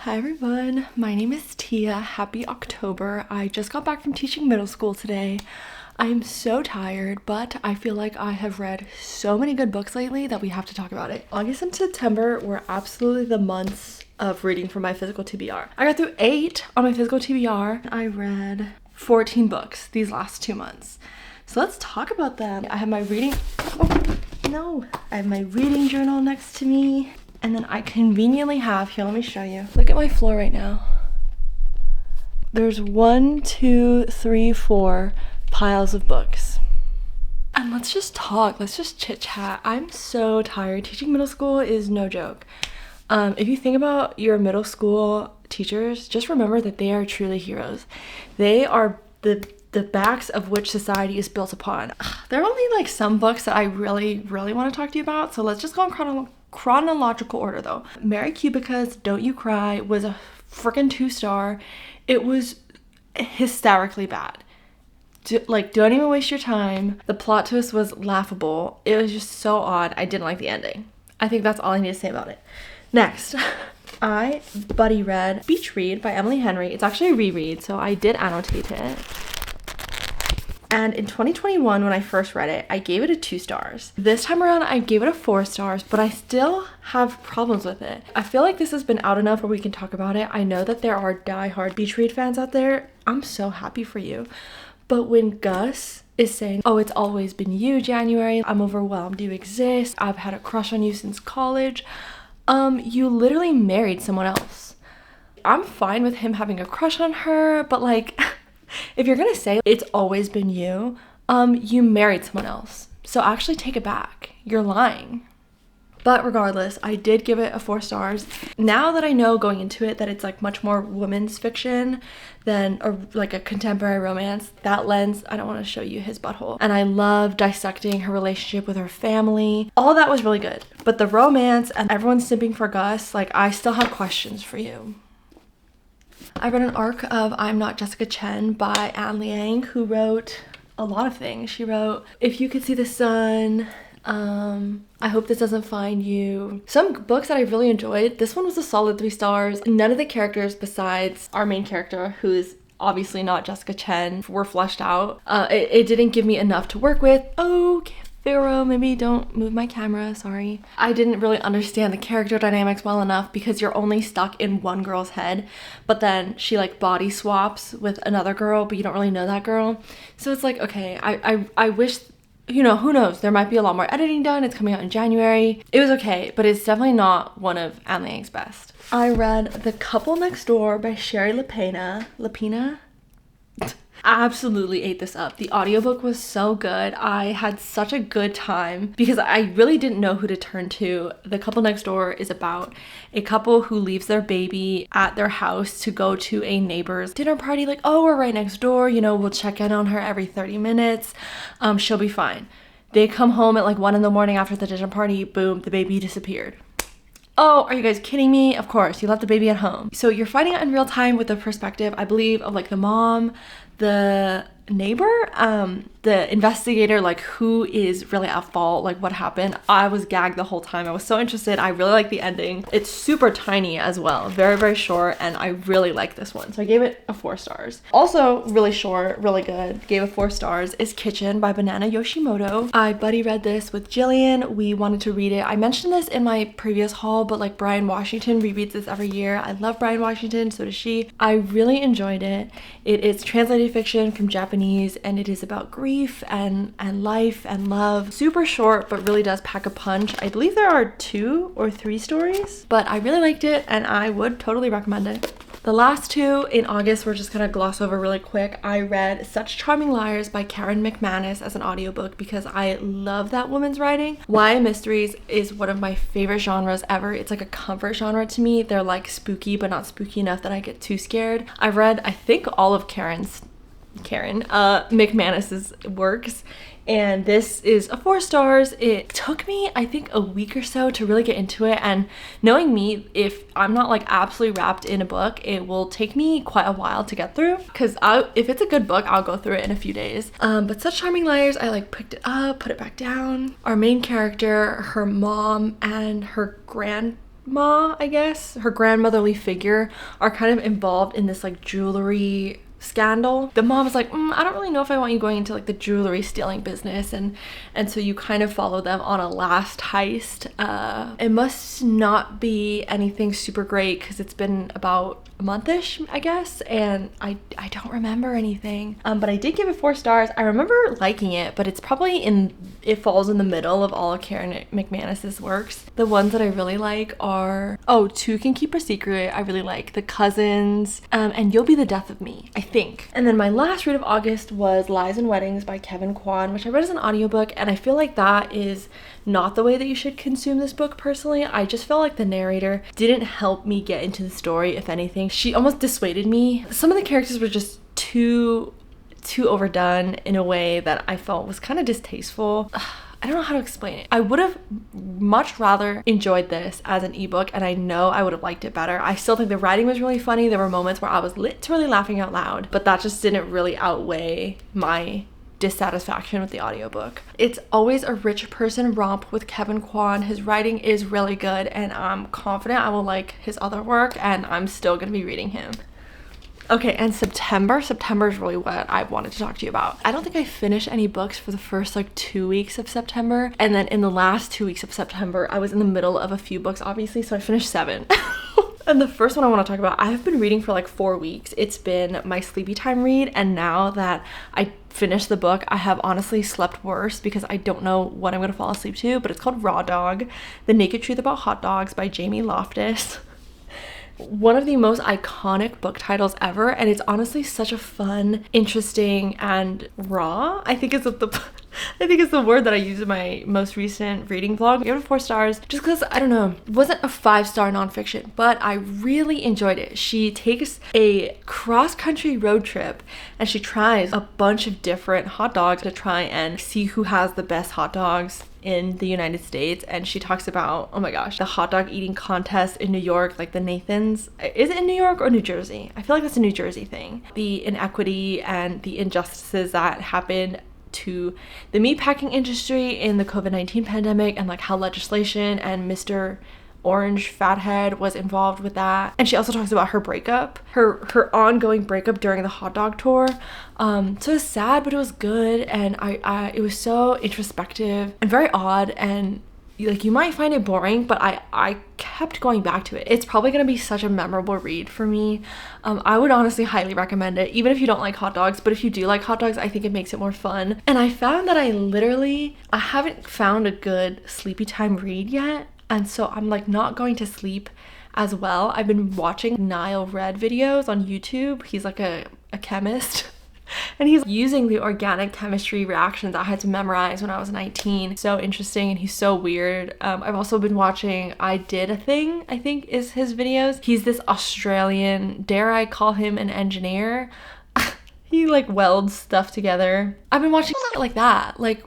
Hi everyone, my name is Tia. Happy October. I just got back from teaching middle school today. I'm so tired, but I feel like I have read so many good books lately that we have to talk about it. August and September were absolutely the months of reading for my physical TBR. I got through 8 on my physical TBR. I read 14 books these last 2 months. So let's talk about them. I have my reading journal next to me. And then I conveniently have, here, let me show you. Look at my floor right now. There's 1, 2, 3, 4 piles of books. And let's just talk, let's just chit chat. I'm so tired. Teaching middle school is no joke. If you think about your middle school teachers, just remember that they are truly heroes. They are the backs of which society is built upon. There are only like some books that I really want to talk to you about. So let's just go in chronological order though. Mary Kubica's Don't You Cry was a freaking 2-star. It was hysterically bad. Don't even waste your time. The plot twist was laughable. It was just so odd. I didn't like the ending. I think that's all I need to say about it. Next, I buddy read Beach Read by Emily Henry. It's actually a reread, so I did annotate it. And in 2021, when I first read it, I gave it a 2 stars. This time around, I gave it a 4 stars, but I still have problems with it. I feel like this has been out enough where we can talk about it. I know that there are diehard beach read fans out there. I'm so happy for you. But when Gus is saying, oh, it's always been you, January, I'm overwhelmed you exist, I've had a crush on you since college, you literally married someone else. I'm fine with him having a crush on her, but like... if you're gonna say it's always been you, you married someone else. So actually take it back. You're lying. But regardless, I did give it a 4 stars. Now that I know going into it that it's like much more women's fiction than like a contemporary romance, that lens, I don't want to show you his butthole. And I love dissecting her relationship with her family. All that was really good. But the romance and everyone simping for Gus, like I still have questions for you. I read an arc of I'm Not Jessica Chen by Anne Liang, who wrote a lot of things. She wrote If You Could See the Sun, I Hope This Doesn't Find You. Some books that I really enjoyed. This one was a solid 3 stars. None of the characters besides our main character, who is obviously not Jessica Chen, were fleshed out. It didn't give me enough to work with. Okay. Pharaoh, maybe don't move my camera, sorry. I didn't really understand the character dynamics well enough because you're only stuck in one girl's head, but then she like body swaps with another girl, but you don't really know that girl. So it's like, okay, I wish, you know, who knows? There might be a lot more editing done. It's coming out in January. It was okay, but it's definitely not one of Anne Liang's best. I read The Couple Next Door by Sherry Lapena. Absolutely ate this up. The audiobook was so good. I had such a good time because I really didn't know who to turn to. The Couple Next Door is about a couple who leaves their baby at their house to go to a neighbor's dinner party. Like, oh, we're right next door, you know, we'll check in on her every 30 minutes. She'll be fine. They come home at like 1 a.m. after the dinner party. Boom, the baby disappeared. Oh, are you guys kidding me? Of course, you left the baby at home. So you're finding out in real time with the perspective, I believe, of like the mom, the neighbor, the investigator, like who is really at fault, like what happened. I was gagged the whole time. I was so interested. I really like the ending. It's super tiny as well, very short, and I really like this one. So I gave it a 4 stars. Also really short, really good, gave it 4 stars, is Kitchen by Banana Yoshimoto. I buddy read this with Jillian. We wanted to read it. I mentioned this in my previous haul, but like Brian Washington rereads this every year. I love Brian Washington, so does she. I really enjoyed it. It is translated fiction from Japanese, and it is about grief and life and love. Super short, but really does pack a punch. I believe there are 2 or 3 stories, but I really liked it and I would totally recommend it. The last 2 in August, we're just gonna gloss over really quick. I read Such Charming Liars by Karen McManus as an audiobook because I love that woman's writing. YA mysteries is one of my favorite genres ever. It's like a comfort genre to me. They're like spooky, but not spooky enough that I get too scared. I've read, I think, all of Karen McManus's works, and this is a 4 stars. It took me, I think, a week or so to really get into it, and knowing me, if I'm not like absolutely wrapped in a book, it will take me quite a while to get through, because if it's a good book, I'll go through it in a few days. But Such Charming Liars, I like picked it up, put it back down. Our main character, her mom and her grandma, I guess, her grandmotherly figure, are kind of involved in this like jewelry scandal. The mom is like, I don't really know if I want you going into like the jewelry stealing business, and so you kind of follow them on a last heist. It must not be anything super great because it's been about a month-ish, I guess, and I don't remember anything. But I did give it 4 stars. I remember liking it, but it's probably it falls in the middle of all of Karen McManus's works. The ones that I really like are, Two Can Keep a Secret. I really like The Cousins, and You'll Be the Death of Me, I think. And then my last read of August was Lies and Weddings by Kevin Kwan, which I read as an audiobook, and I feel like that is not the way that you should consume this book personally. I just felt like the narrator didn't help me get into the story. If anything, she almost dissuaded me. Some of the characters were just too overdone in a way that I felt was kind of distasteful. I don't know how to explain it. I would have much rather enjoyed this as an ebook, and I know I would have liked it better. I still think the writing was really funny. There were moments where I was literally laughing out loud, but that just didn't really outweigh my dissatisfaction with the audiobook. It's always a rich person romp with Kevin Kwan. His writing is really good, and I'm confident I will like his other work, and I'm still gonna be reading him. Okay, and September is really what I wanted to talk to you about. I don't think I finished any books for the first like 2 weeks of September, and then in the last 2 weeks of September I was in the middle of a few books, obviously, so I finished 7. And the first one I want to talk about, I have been reading for like 4 weeks. It's been my sleepy time read, and now that I finished the book, I have honestly slept worse because I don't know what I'm going to fall asleep to, but it's called Raw Dog, The Naked Truth About Hot Dogs by Jamie Loftus. One of the most iconic book titles ever, and it's honestly such a fun, interesting, and raw, I think it's the word that I used in my most recent reading vlog. I gave it 4 stars just because, I don't know, it wasn't a 5-star nonfiction, but I really enjoyed it. She takes a cross-country road trip and she tries a bunch of different hot dogs to try and see who has the best hot dogs in the United States. And she talks about, oh my gosh, the hot dog eating contest in New York, like the Nathans. Is it in New York or New Jersey? I feel like that's a New Jersey thing. The inequity and the injustices that happen to the meatpacking industry in the COVID-19 pandemic, and like how legislation and Mr. Orange Fathead was involved with that. And she also talks about her breakup, her ongoing breakup during the hot dog tour. So it was sad, but it was good, and it was so introspective and very odd, and like you might find it boring, but I kept going back to it. It's probably gonna be such a memorable read for me. I would honestly highly recommend it, even if you don't like hot dogs. But if you do like hot dogs, I think it makes it more fun. And I found that I haven't found a good sleepy time read yet, and so I'm like not going to sleep as well. I've been watching Niall Red videos on YouTube. He's like a chemist. And he's using the organic chemistry reactions I had to memorize when I was 19. So interesting, and he's so weird. I've also been watching I Did a Thing, I think is his videos. He's this Australian, dare I call him an engineer? He like welds stuff together. I've been watching like that. Like,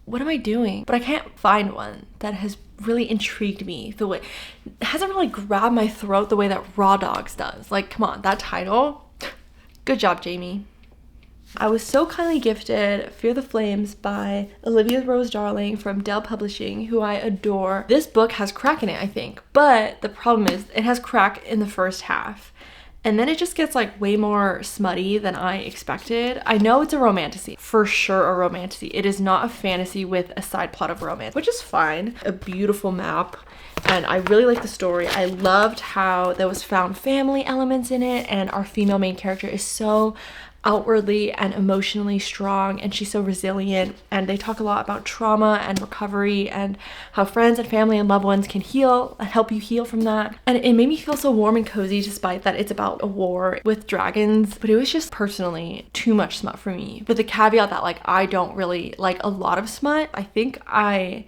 what am I doing? But I can't find one that has really intrigued me the way, it hasn't really grabbed my throat the way that Raw Dogs does. Like, come on, that title. Good job, Jamie. I was so kindly gifted Fear the Flames by Olivia Rose Darling from Dell Publishing, who I adore. This book has crack in it, I think, but the problem is it has crack in the first half, and then it just gets like way more smutty than I expected. I know it's a romantasy, for sure a romantasy. It is not a fantasy with a side plot of romance, which is fine. A beautiful map, and I really like the story. I loved how there was found family elements in it, and our female main character is so outwardly and emotionally strong, and she's so resilient, and they talk a lot about trauma and recovery and how friends and family and loved ones can heal and help you heal from that. And it made me feel so warm and cozy, despite that it's about a war with dragons. But it was just personally too much smut for me, with the caveat that like I don't really like a lot of smut. I think I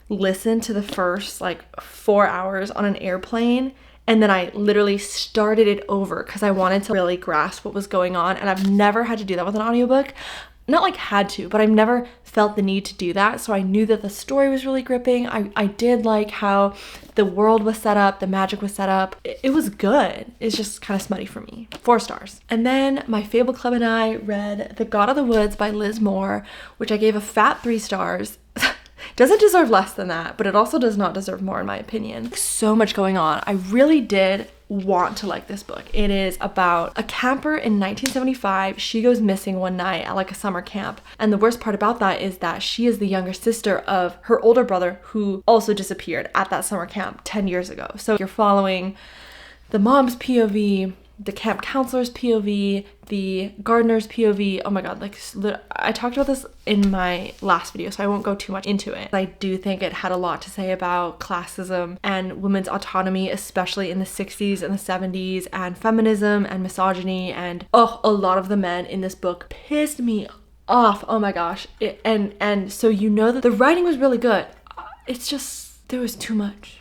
listened to the first like 4 hours on an airplane, and then I literally started it over because I wanted to really grasp what was going on. And I've never had to do that with an audiobook. Not like had to, but I've never felt the need to do that. So I knew that the story was really gripping. I did like how the world was set up, the magic was set up. It was good. It's just kind of smutty for me. 4 stars. And then my Fable Club and I read The God of the Woods by Liz Moore, which I gave a fat 3 stars. Doesn't deserve less than that, but it also does not deserve more in my opinion. So much going on. I really did want to like this book. It is about a camper in 1975. She goes missing one night at like a summer camp. And the worst part about that is that she is the younger sister of her older brother who also disappeared at that summer camp 10 years ago. So you're following the mom's POV, the camp counselor's POV, the gardener's POV. Oh my god, like I talked about this in my last video, so I won't go too much into it. I do think it had a lot to say about classism and women's autonomy, especially in the 60s and the 70s, and feminism and misogyny, and a lot of the men in this book pissed me off. Oh my gosh. And so you know that the writing was really good. It's just there was too much.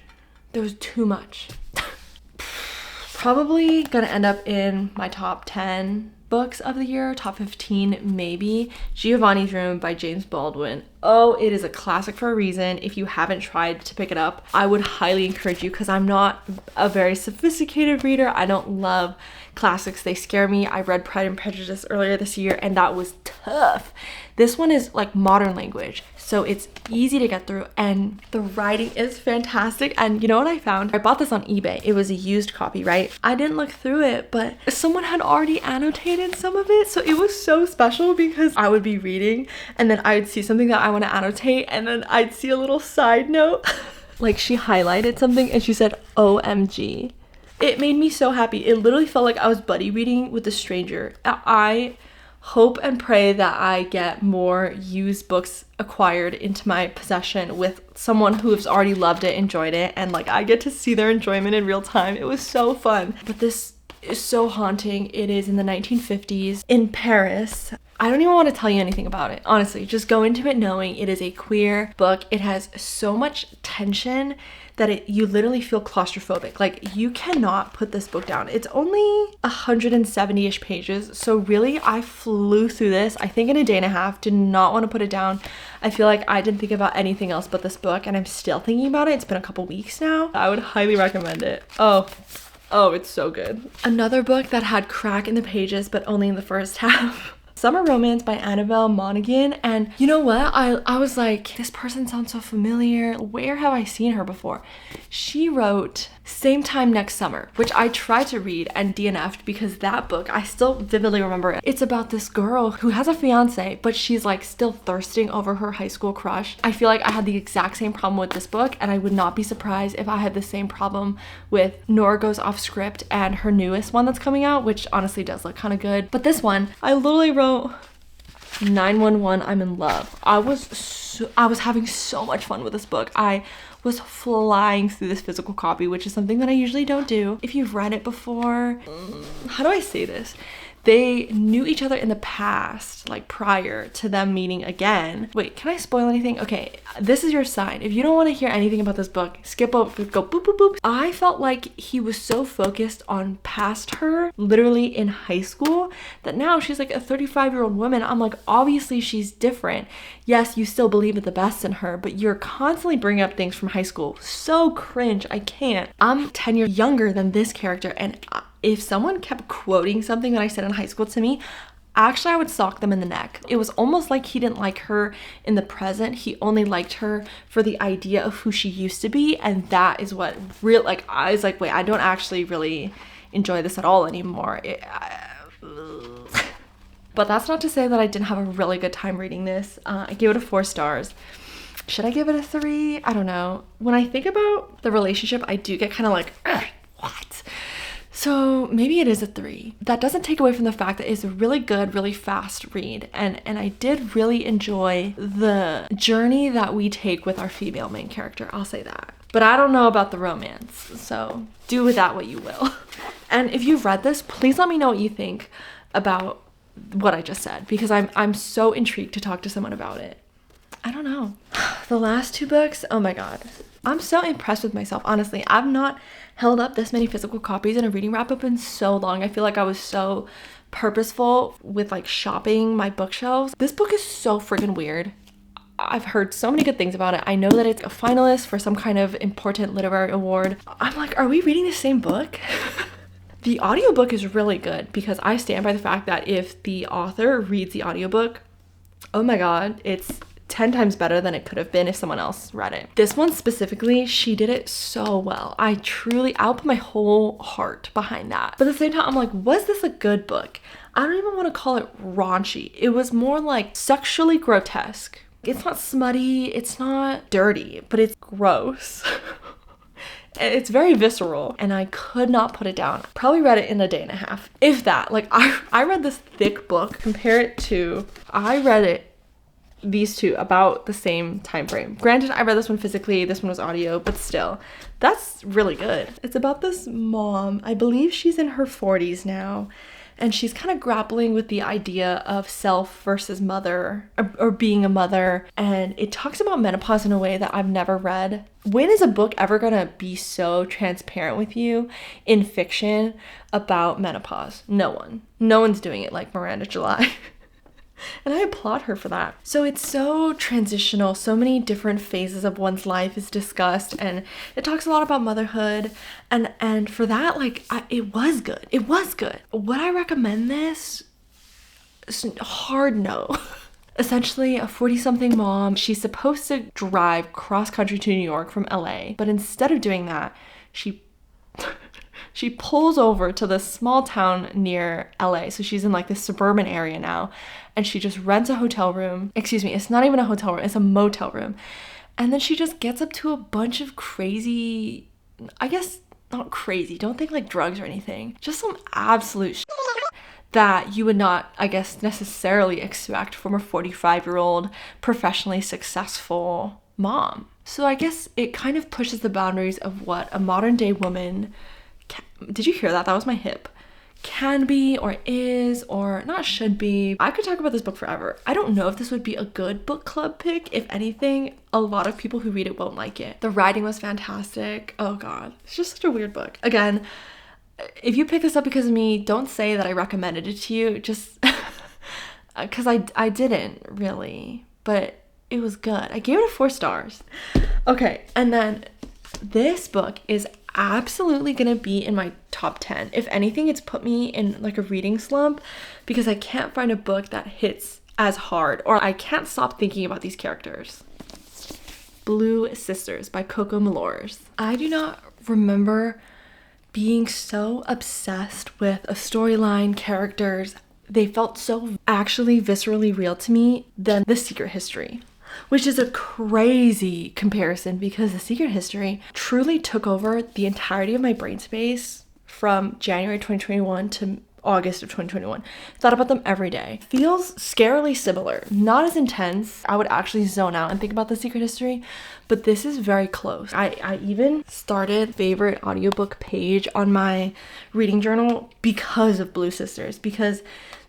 Probably gonna end up in my top 10 books of the year, top 15 maybe. Giovanni's Room by James Baldwin. Oh, it is a classic for a reason. If you haven't tried to pick it up, I would highly encourage you, because I'm not a very sophisticated reader. I don't love classics. They scare me. I read Pride and Prejudice earlier this year and that was tough. This one is like modern language, so it's easy to get through and the writing is fantastic. And you know what I found? I bought this on eBay. It was a used copy, right? I didn't look through it, but someone had already annotated some of it, so it was so special because I would be reading and then I would see something that I want to annotate and then I'd see a little side note. Like she highlighted something and she said OMG. It made me so happy. It literally felt like I was buddy reading with a stranger. I hope and pray that I get more used books acquired into my possession with someone who has already loved it, enjoyed it, and like I get to see their enjoyment in real time. It was so fun. But this is so haunting. It is in the 1950s in Paris. I don't even want to tell you anything about it. Honestly, just go into it knowing it is a queer book. It has so much tension that you literally feel claustrophobic. Like you cannot put this book down. It's only 170-ish pages. So really I flew through this, I think in a day and a half, did not want to put it down. I feel like I didn't think about anything else but this book and I'm still thinking about it. It's been a couple weeks now. I would highly recommend it. Oh, it's so good. Another book that had crack in the pages, but only in the first half. Summer Romance by Annabelle Monaghan. And you know what? I was like, this person sounds so familiar. Where have I seen her before? She wrote Same Time Next Summer, which I tried to read and DNF'd because that book, I still vividly remember it. It's about this girl who has a fiance, but she's like still thirsting over her high school crush. I feel like I had the exact same problem with this book, and I would not be surprised if I had the same problem with Nora Goes Off Script and her newest one that's coming out, which honestly does look kind of good. But this one, I literally wrote 911 I'm in love. I was having so much fun with this book. I was flying through this physical copy, which is something that I usually don't do. If you've read it before, how do I say this? They knew each other in the past, like prior to them meeting again. Wait, can I spoil anything? Okay, this is your sign. If you don't want to hear anything about this book, skip over, go boop, boop, boop. I felt like he was so focused on past her, literally in high school, that now she's like a 35-year-old woman. I'm like, obviously she's different. Yes, you still believe in the best in her, but you're constantly bringing up things from high school. So cringe, I can't. I'm 10 years younger than this character, and if someone kept quoting something that I said in high school to me, actually I would sock them in the neck. It was almost like he didn't like her in the present. He only liked her for the idea of who she used to be, and that is what real, like, I was like, wait, I don't actually really enjoy this at all anymore. But that's not to say that I didn't have a really good time reading this. I gave it a 4 stars. Should I give it a 3? I don't know. When I think about the relationship, I do get kind of like, what? So maybe it is a 3. That doesn't take away from the fact that it's a really good, really fast read. And I did really enjoy the journey that we take with our female main character. I'll say that. But I don't know about the romance. So do with that what you will. And if you've read this, please let me know what you think about what I just said, because I'm so intrigued to talk to someone about it. I don't know. The last 2 books, oh my god. I'm so impressed with myself, honestly. I've not held up this many physical copies in a reading wrap up in so long. I feel like I was so purposeful with like shopping my bookshelves. This book is so freaking weird. I've heard so many good things about it. I know that it's a finalist for some kind of important literary award. I'm like, are we reading the same book? The audiobook is really good because I stand by the fact that if the author reads the audiobook, oh my god, it's 10 times better than it could have been if someone else read it. This one specifically, she did it so well. I'll put my whole heart behind that. But at the same time, I'm like, was this a good book? I don't even want to call it raunchy. It was more like sexually grotesque. It's not smutty, it's not dirty, but it's gross. It's very visceral, and I could not put it down. Probably read it in a day and a half, if that. Like, I read this thick book. Compare it to, I read it, these two, about the same time frame. Granted, I read this one physically, this one was audio, but still, that's really good. It's about this mom. I believe she's in her 40s now, and she's kind of grappling with the idea of self versus mother, or being a mother. And it talks about menopause in a way that I've never read. When is a book ever gonna be so transparent with you in fiction about menopause? No one. No one's doing it like Miranda July. And I applaud her for that. So it's so transitional. So many different phases of one's life is discussed, and it talks a lot about motherhood. And for that, like, it was good. It was good. Would I recommend this? Hard no. Essentially, a 40-something mom, she's supposed to drive cross-country to New York from LA, but instead of doing that, she pulls over to this small town near LA. So she's in like this suburban area now, and she just rents a hotel room. Excuse me, it's not even a hotel room, it's a motel room. And then she just gets up to a bunch of crazy, I guess not crazy, don't think like drugs or anything, just some absolute shit that you would not, I guess, necessarily expect from a 45-year-old professionally successful mom. So I guess it kind of pushes the boundaries of what a modern day woman did you hear that? That was my hip. Can be, or is, or not should be. I could talk about this book forever. I don't know if this would be a good book club pick. If anything, a lot of people who read it won't like it. The writing was fantastic. Oh God, it's just such a weird book. Again, if you pick this up because of me, don't say that I recommended it to you. Just because I didn't really, but it was good. I gave it 4 stars. Okay, and then this book is absolutely gonna be in my top 10. If anything, it's put me in like a reading slump because I can't find a book that hits as hard, or I can't stop thinking about these characters. Blue Sisters by Coco Malors. I do not remember being so obsessed with a storyline, characters. They felt so actually viscerally real to me than The Secret History, which is a crazy comparison because The Secret History truly took over the entirety of my brain space from January 2021 to August of 2021. Thought about them every day. Feels scarily similar, not as intense. I would actually zone out and think about The Secret History, but this is very close. I even started favorite audiobook page on my reading journal because of Blue Sisters, because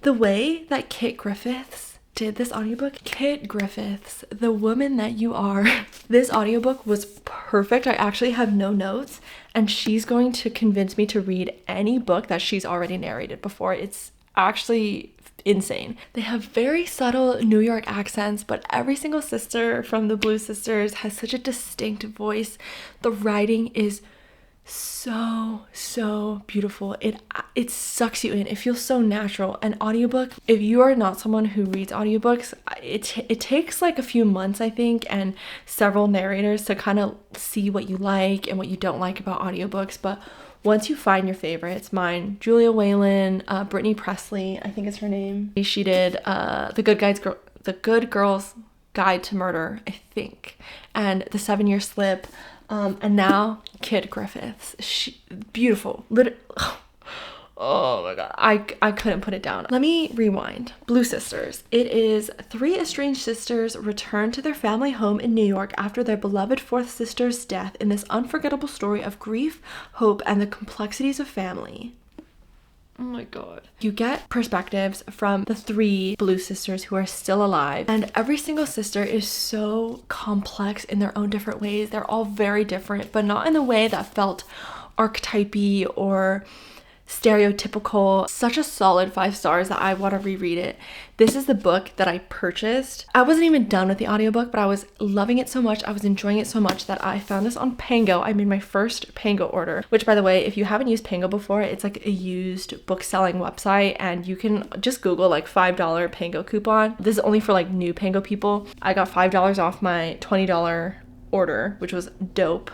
the way that Kit Griffiths did this audiobook, Kit Griffiths, the woman that you are. This audiobook was perfect. I actually have no notes, and she's going to convince me to read any book that she's already narrated before. It's actually insane. They have very subtle New York accents, but every single sister from the Blue Sisters has such a distinct voice. The writing is so beautiful. It sucks you in. It feels so natural. An audiobook, if you are not someone who reads audiobooks, it takes like a few months, I think, and several narrators to kind of see what you like and what you don't like about audiobooks. But once you find your favorites, mine, Julia Whalen, Brittany Presley, I think is her name. She did The Good Girl's Guide to Murder, I think, and The 7-Year Slip. And now Kit Griffiths. Beautiful. Oh my God. I couldn't put it down. Let me rewind. Blue Sisters. It is 3 estranged sisters return to their family home in New York after their beloved 4th sister's death in this unforgettable story of grief, hope, and the complexities of family. Oh my God. You get perspectives from the 3 Blue Sisters who are still alive, and every single sister is so complex in their own different ways. They're all very different, but not in the way that felt archetypey or stereotypical, such a solid 5 stars that I want to reread it. This is the book that I purchased. I wasn't even done with the audiobook, but I was loving it so much, I was enjoying it so much that I found this on Pango. I made my first Pango order, which, by the way, if you haven't used Pango before, it's like a used book selling website, and you can just Google like $5 Pango coupon. This is only for like new Pango people. I got $5 off my $20 order, which was dope.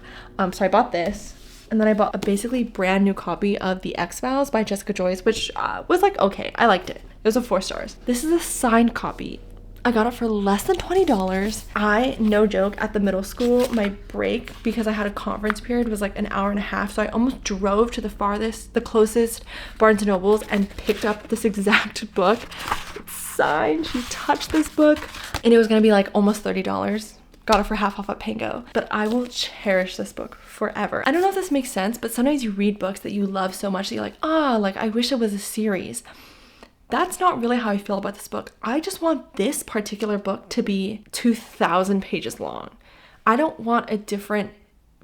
So I bought this. And then I bought a basically brand new copy of The X-Files by Jessica Joyce, which was like, okay, I liked it. It was a 4 stars. This is a signed copy. I got it for less than $20. I, no joke, at the middle school, my break, because I had a conference period, was like an hour and a half. So I almost drove to the closest Barnes & Nobles and picked up this exact book. It's signed. She touched this book. And it was going to be like almost $30. Got it for half off at Pango. But I will cherish this book forever. I don't know if this makes sense, but sometimes you read books that you love so much that you're like, like I wish it was a series. That's not really how I feel about this book. I just want this particular book to be 2,000 pages long. I don't want a different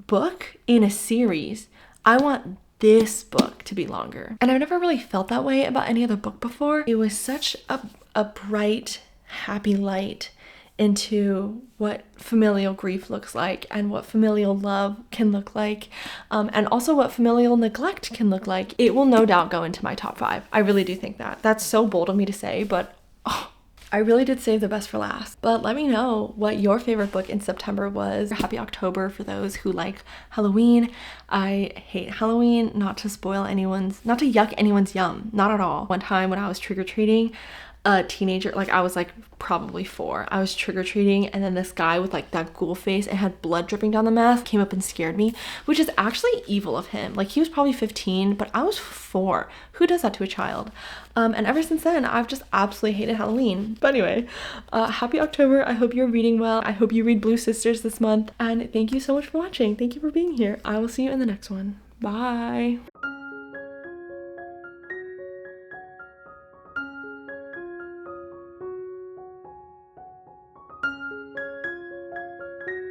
book in a series. I want this book to be longer. And I've never really felt that way about any other book before. It was such a bright, happy light into what familial grief looks like and what familial love can look like, and also what familial neglect can look like. It will no doubt go into my top 5. I really do think that. That's so bold of me to say, but I really did save the best for last. But let me know what your favorite book in September was. Happy October for those who like Halloween. I hate Halloween, not to yuck anyone's yum, not at all. One time when I was trick-or-treating, a teenager, like I was like probably 4, I was trick-or-treating, and then this guy with like that ghoul face and had blood dripping down the mask came up and scared me, which is actually evil of him. Like, he was probably 15, but I was 4. Who does that to a child? And ever since then, I've just absolutely hated Halloween. But anyway, happy October. I hope you're reading well. I hope you read Blue Sisters this month, and thank you so much for watching. Thank you for being here. I will see you in the next one. Bye.